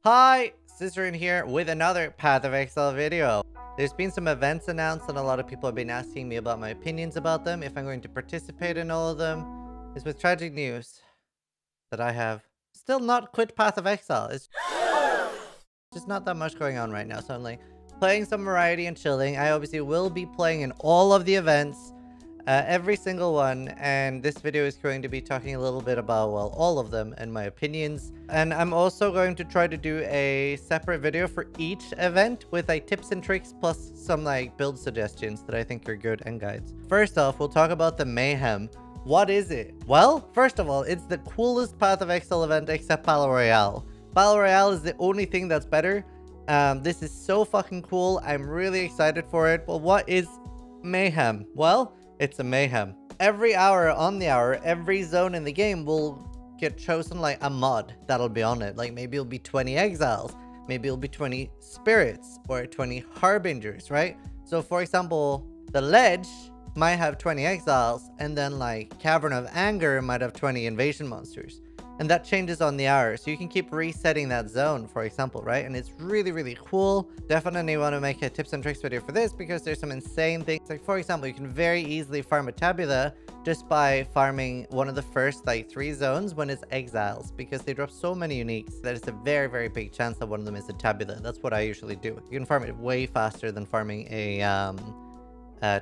Hi, Zizaran here with another Path of Exile video. There's been some events announced and a lot of people have been asking me about my opinions about them, if I'm going to participate in all of them. It's with tragic news that I have still not quit Path of Exile. It's just not that much going on right now, so I'm like playing some variety and chilling. I obviously will be playing in all of the events, every single one, and this video is going to be talking a little bit about, well, all of them and my opinions. And I'm also going to try to do a separate video for each event with like tips and tricks plus some like build suggestions that I think are good and guides. First off, we'll talk about the Mayhem. What is it? Well, first of all, it's the coolest Path of Exile event except Battle Royale. Battle Royale is the only thing that's better. This is so fucking cool. I'm really excited for it. But what is Mayhem? Well, it's a mayhem. Every hour on the hour, every zone in the game will get chosen like a mod that'll be on it. Like maybe it'll be 20 exiles, maybe it'll be 20 spirits or 20 harbingers, right? So for example, the ledge might have 20 exiles, and then like Cavern of Anger might have 20 invasion monsters. And that changes on the hour, so you can keep resetting that zone, for example, right? And it's really, really cool. Definitely want to make a tips and tricks video for this because there's some insane things. Like, for example, you can very easily farm a tabula just by farming one of the first, like, 3 zones when it's exiles, because they drop so many uniques that it's a very, very big chance that one of them is a tabula. That's what I usually do. You can farm it way faster than farming a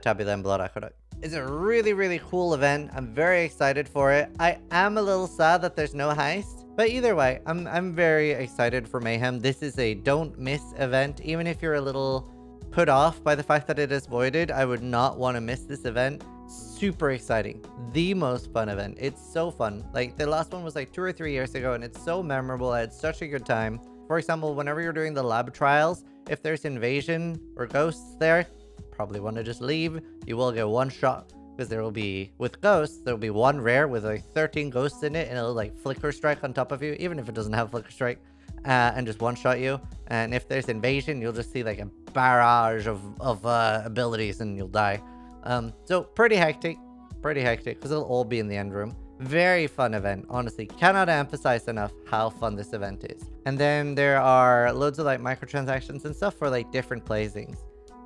tabula and blood aqueduct. It's a really, really cool event. I'm very excited for it. I am a little sad that there's no heist, but either way, I'm very excited for Mayhem. This is a don't miss event. Even if you're a little put off by the fact that it is voided, I would not want to miss this event. Super exciting. The most fun event. It's so fun. Like the last one was like 2 or 3 years ago and it's so memorable. I had such a good time. For example, whenever you're doing the lab trials, if there's invasion or ghosts there, probably want to just leave. You will get one shot because there will be, with ghosts, there will be one rare with like 13 ghosts in it and it'll like flicker strike on top of you, even if it doesn't have flicker strike, and just one shot you. And if there's invasion, you'll just see like a barrage of abilities and you'll die. So pretty hectic because it'll all be in the end room. Very fun event, honestly. Cannot emphasize enough how fun this event is. And then there are loads of like microtransactions and stuff for like different placings,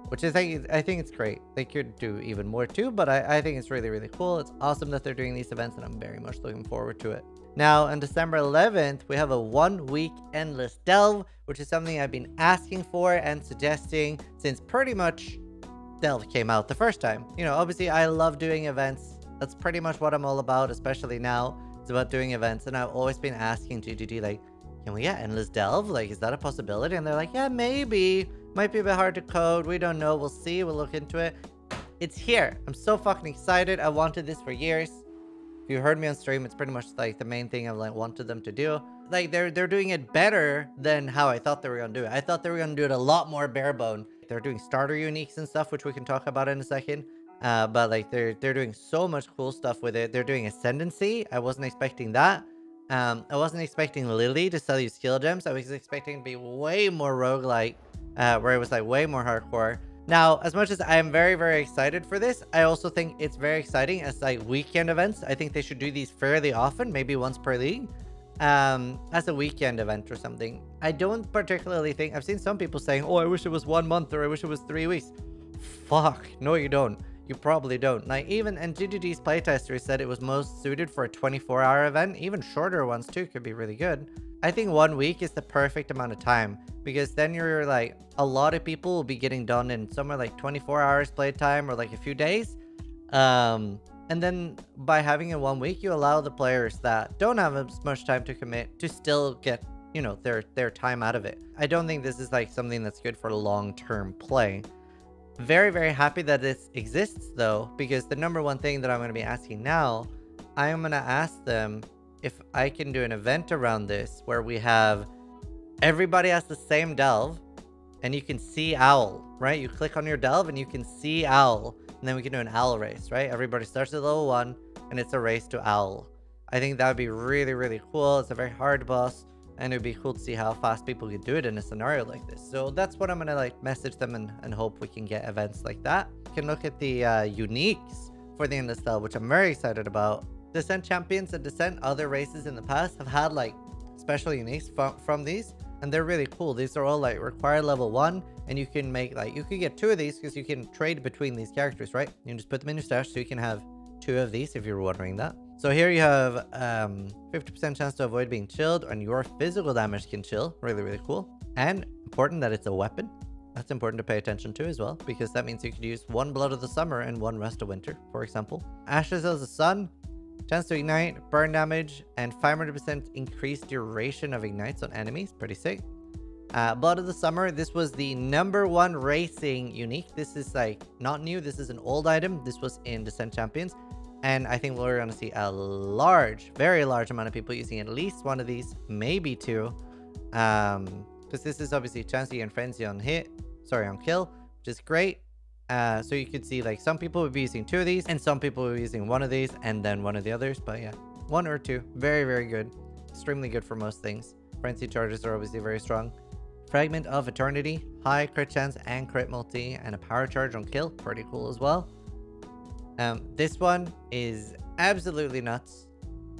which is, I think it's great. They could do even more too, but I think it's really, really cool. It's awesome that they're doing these events, and I'm very much looking forward to it. Now, on December 11th, we have a 1-week endless delve, which is something I've been asking for and suggesting since pretty much delve came out the first time. You know, obviously, I love doing events. That's pretty much what I'm all about, especially now. It's about doing events, and I've always been asking GGG, like, can we get endless delve? Like, is that a possibility? And they're like, yeah, maybe. Might be a bit hard to code. We don't know. We'll see. We'll look into it. It's here. I'm so fucking excited. I wanted this for years. If you heard me on stream, it's pretty much like the main thing I've like wanted them to do. Like they're doing it better than how I thought they were gonna do it. I thought they were gonna do it a lot more bare bone. They're doing starter uniques and stuff, which we can talk about in a second. But like they're doing so much cool stuff with it. They're doing ascendancy. I wasn't expecting that. I wasn't expecting Lily to sell you skill gems. I was expecting it to be way more roguelike. Where it was like way more hardcore. Now, as much as I am very, very excited for this, I also think it's very exciting as like weekend events. I think they should do these fairly often, maybe once per league, as a weekend event or something. I don't particularly think, I've seen some people saying, oh, I wish it was 1 month or I wish it was 3 weeks. Fuck, no you don't. You probably don't. Like even, and GGG's playtester said it was most suited for a 24-hour event. Even shorter ones too could be really good. I think 1 week is the perfect amount of time, because then you're like, a lot of people will be getting done in somewhere like 24 hours playtime or like a few days. And then by having it 1 week, you allow the players that don't have as much time to commit to still get, you know, their time out of it. I don't think this is like something that's good for long-term play. Very, very happy that this exists though, because the #1 thing that I'm going to be asking now, I'm going to ask them if I can do an event around this where we have everybody has the same delve and you can see owl, right? You click on your delve and you can see owl, and then we can do an owl race, right? Everybody starts at level 1 and it's a race to owl. I think that would be really, really cool. It's a very hard boss, and it would be cool to see how fast people can do it in a scenario like this. So that's what I'm gonna like message them and hope we can get events like that. You can look at the uniques for the endless delve, which I'm very excited about. Descent champions and Descent other races in the past have had like special uniques from these. and they're really cool. These are all like required level 1, and you can make like, you could get 2 of these because you can trade between these characters, right? You can just put them in your stash, so you can have 2 of these if you're wondering that. So here you have 50% chance to avoid being chilled, and your physical damage can chill. Really, really cool. And important that it's a weapon. That's important to pay attention to as well, because that means you could use 1 Blood of the Summer and 1 Rest of Winter, for example. Ashes of the Sun, chance to ignite, burn damage, and 500% increased duration of ignites on enemies. Pretty sick. Blood of the Summer, this was the #1 racing unique. This is like not new. This is an old item. This was in Descent Champions. And I think we're going to see a large, very large amount of people using at least 1 of these, maybe 2. Because this is obviously chance to get Frenzy on hit. Sorry, on kill, which is great. So you could see like some people would be using 2 of these, and some people would be using 1 of these, and then 1 of the others. But yeah, 1 or 2. Very, very good. Extremely good for most things. Frenzy charges are obviously very strong. Fragment of Eternity, high crit chance and crit multi, and a power charge on kill. Pretty cool as well. This one is absolutely nuts.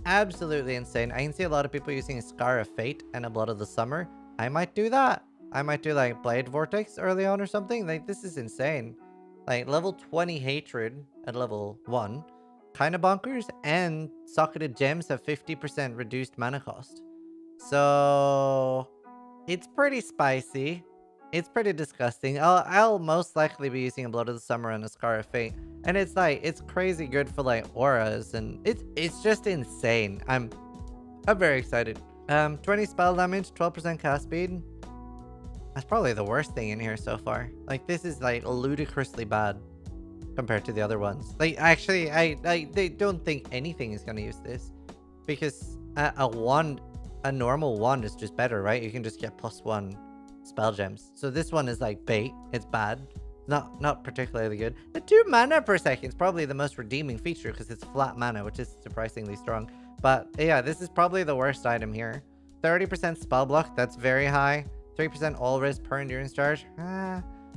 Absolutely insane. I can see a lot of people using a Scar of Fate and a Blood of the Summer. I might do that. I might do like Blade Vortex early on or something. Like, this is insane. Like, level 20 Hatred at level 1. Kind of bonkers. And Socketed Gems have 50% reduced mana cost. So it's pretty spicy. It's pretty disgusting. I'll most likely be using a Blood of the Summer and a Scar of Fate. And it's like, it's crazy good for like auras, and it's just insane. I'm very excited. 20 spell damage, 12% cast speed. That's probably the worst thing in here so far. Like, this is like ludicrously bad compared to the other ones. Like, actually, they don't think anything is gonna use this, because a wand, a normal wand is just better, right? You can just get +1 spell gems. So this one is like bait. It's bad. Not particularly good. The 2 mana per second is probably the most redeeming feature, because it's flat mana, which is surprisingly strong. But yeah, this is probably the worst item here. 30% spell block, that's very high. 3% all res per endurance charge.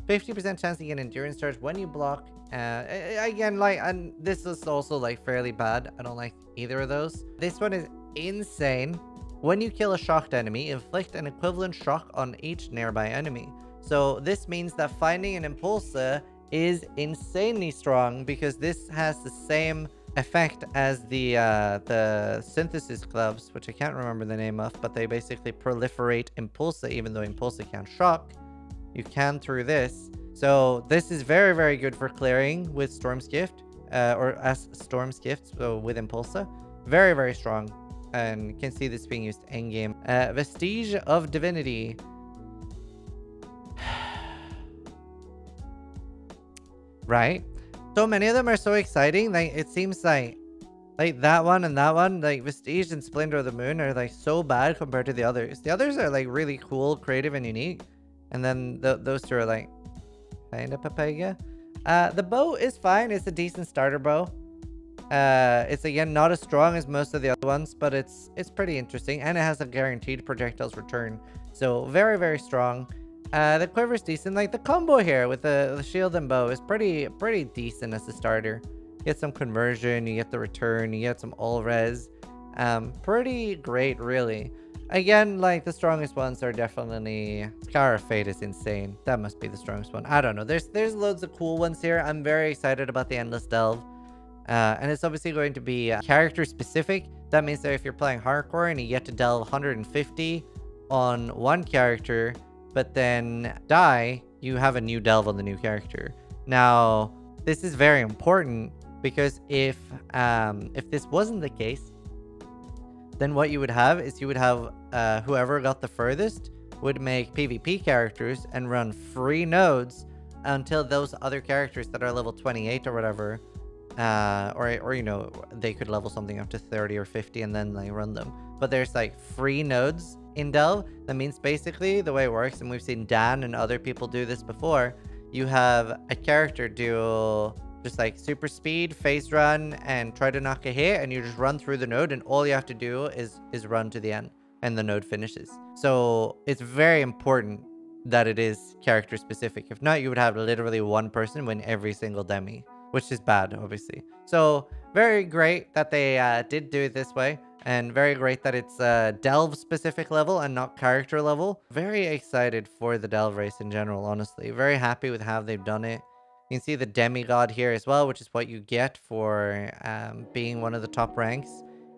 50% chance to get endurance charge when you block. Again, like, and this is also like fairly bad. I don't like either of those. This one is insane. When you kill a shocked enemy, inflict an equivalent shock on each nearby enemy. So this means that finding an Impulsa is insanely strong, because this has the same effect as the Synthesis Gloves, which I can't remember the name of, but they basically proliferate Impulsa. Even though Impulsa can't shock, you can through this. So this is very, very good for clearing with Storm's Gift, or as Storm's Gift, so with Impulsa. Very, very strong. And you can see this being used endgame. Vestige of Divinity. Right? So many of them are so exciting. Like, it seems like that one and that one, like Vestige and Splendor of the Moon, are like so bad compared to the others. The others are like really cool, creative, and unique. And then those 2 are like kind of papaya. The bow is fine. It's a decent starter bow. It's again not as strong as most of the other ones, but it's pretty interesting, and it has a guaranteed projectiles return. So very, very strong. The quiver is decent. Like, the combo here with the shield and bow is pretty decent as a starter. You get some conversion, you get the return, you get some all res. Pretty great, really. Again, like, the strongest ones are definitely Scar of Fate is insane. That must be the strongest one. I don't know. There's loads of cool ones here. I'm very excited about the Endless Delve. And it's obviously going to be character specific. That means that if you're playing hardcore and you get to delve 150 on one character, but then die, you have a new delve on the new character. Now, this is very important, because if this wasn't the case, then what you would have is you would have whoever got the furthest would make PvP characters and run free nodes until those other characters that are level 28 or whatever, or you know, they could level something up to 30 or 50 and then like run them. But there's like free nodes in Delve. That means basically the way it works, and we've seen Dan and other people do this before, you have a character do just like super speed, phase run, and try to knock a hit, and you just run through the node, and all you have to do is run to the end, and the node finishes. So it's very important that it is character specific. If not, you would have literally one person win every single demi, which is bad, obviously. So very great that they did do it this way. And very great that it's delve specific level and not character level. Very excited for the delve race in general, honestly. Very happy with how they've done it. You can see the demigod here as well, which is what you get for being one of the top ranks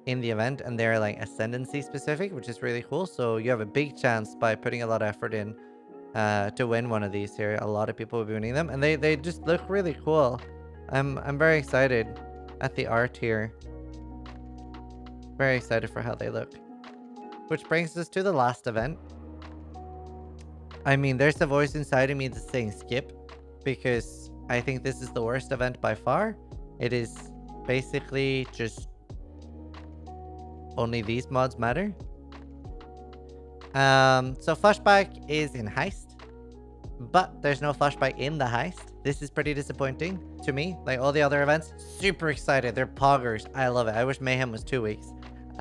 in the event. And they're like ascendancy specific, which is really cool. So you have a big chance by putting a lot of effort in to win one of these here. A lot of people will be winning them. And they just look really cool. I'm very excited at the art here. Very excited for how they look. Which brings us to the last event. I mean, there's a voice inside of me that's saying skip, because I think this is the worst event by far. It is basically just only these mods matter. So Flashback is in Heist, but there's no Flashback in the Heist. This is pretty disappointing to me. Like all the other events, super excited. They're poggers. I love it. I wish Mayhem was 2 weeks.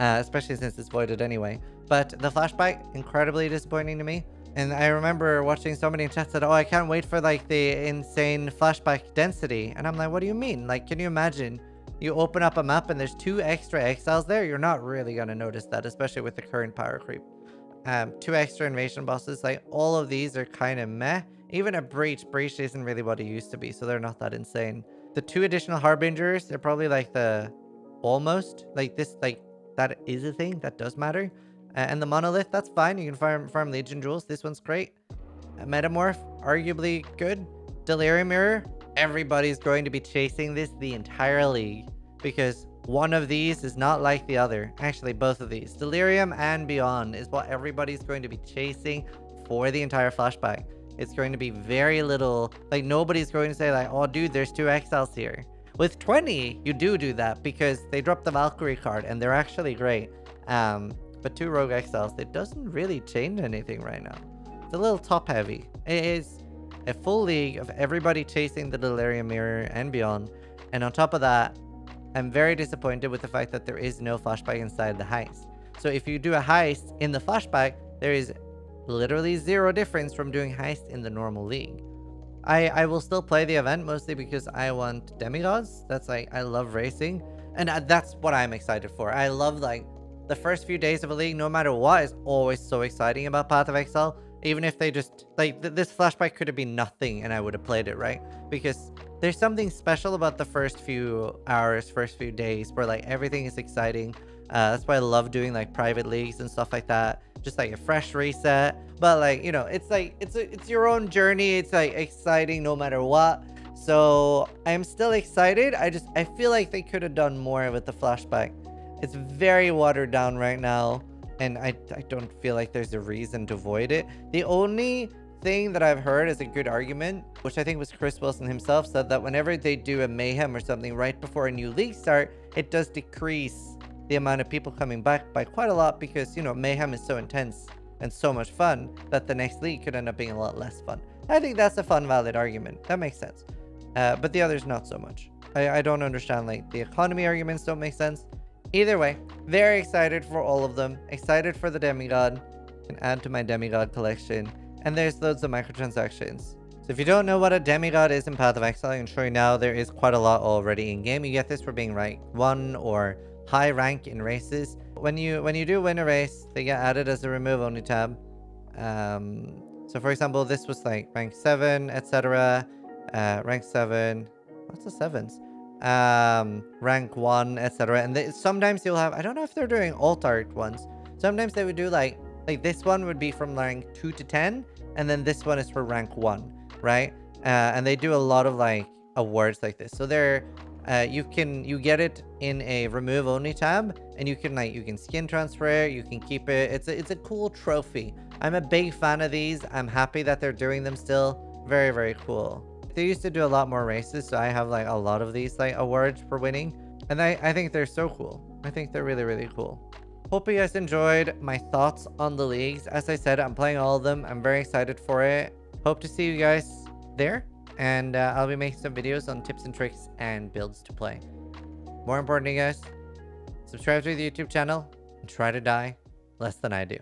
Especially since it's voided anyway. But the Flashback, incredibly disappointing to me. And I remember watching somebody in chat said, oh, I can't wait for like the insane Flashback density. And I'm like, what do you mean? Like, can you imagine? You open up a map and there's 2 extra exiles there. You're not really going to notice that, especially with the current power creep. 2 extra invasion bosses. Like, all of these are kind of meh. Even a Breach. Breach isn't really what it used to be, so they're not that insane. The 2 additional Harbingers, they're probably like the... almost. Like, this, like... that is a thing that does matter. And the monolith, that's fine. You can farm Legion jewels. This one's great. Metamorph, arguably good. Delirium Mirror, everybody's going to be chasing this the entire league, because one of these is not like the other. Actually, both of these, Delirium and Beyond, is what everybody's going to be chasing for the entire Flashback. It's going to be very little, like nobody's going to say like, oh dude, there's 2 exiles here. With 20, you do that, because they dropped the Valkyrie card and they're actually great. But 2 Rogue Exiles, it doesn't really change anything right now. It's a little top heavy. It is a full league of everybody chasing the Delirium Mirror and Beyond. And on top of that, I'm very disappointed with the fact that there is no Flashback inside the Heist. So if you do a Heist in the Flashback, there is literally 0 difference from doing Heist in the normal league. I will still play the event, mostly because I want demigods. That's like, I love racing. And that's what I'm excited for. I love like the first few days of a league, no matter what, is always so exciting about Path of Exile. Even if they just, like, this Flashback could have been nothing and I would have played it, right? Because there's something special about the first few hours, first few days, where like everything is exciting. That's why I love doing like private leagues and stuff like that. Just like a fresh reset. But like, you know, it's like, it's your own journey. It's like exciting no matter what. So I'm still excited. I feel like they could have done more with the Flashback. It's very watered down right now. And I don't feel like there's a reason to void it. The only thing that I've heard is a good argument, which I think was Chris Wilson himself, said that whenever they do a Mayhem or something right before a new league start, it does decrease the amount of people coming back by quite a lot, because, you know, Mayhem is so intense and so much fun that the next league could end up being a lot less fun. I think that's a fun, valid argument. That makes sense. But the others, not so much. I don't understand, like, the economy arguments don't make sense. Either way, very excited for all of them. Excited for the demigod. Can add to my demigod collection. And there's loads of microtransactions. So if you don't know what a demigod is in Path of Exile, I can show you now. There is quite a lot already in game. You get this for being rank 1 or high rank in races. When you do win a race, they get added as a remove only tab. So for example, this was like rank 7, etc. Rank 7. What's the 7s? Rank 1, etc. And sometimes you'll have, I don't know if they're doing alt art ones. Sometimes they would do like this one would be from rank 2 to 10, and then this one is for rank 1, right? And they do a lot of like awards like this. So they're you get it in a remove only tab, and you can skin transfer it, you can keep it. It's a cool trophy. I'm a big fan of these. I'm happy that they're doing them still. Very, very cool. They used to do a lot more races, so I have like a lot of these like awards for winning, and I think they're so cool. I think they're really, really cool. Hope you guys enjoyed my thoughts on the leagues. As I said, I'm playing all of them. I'm very excited for it. Hope to see you guys there, and I'll be making some videos on tips and tricks and builds to play. More importantly, guys, subscribe to the YouTube channel and try to die less than I do.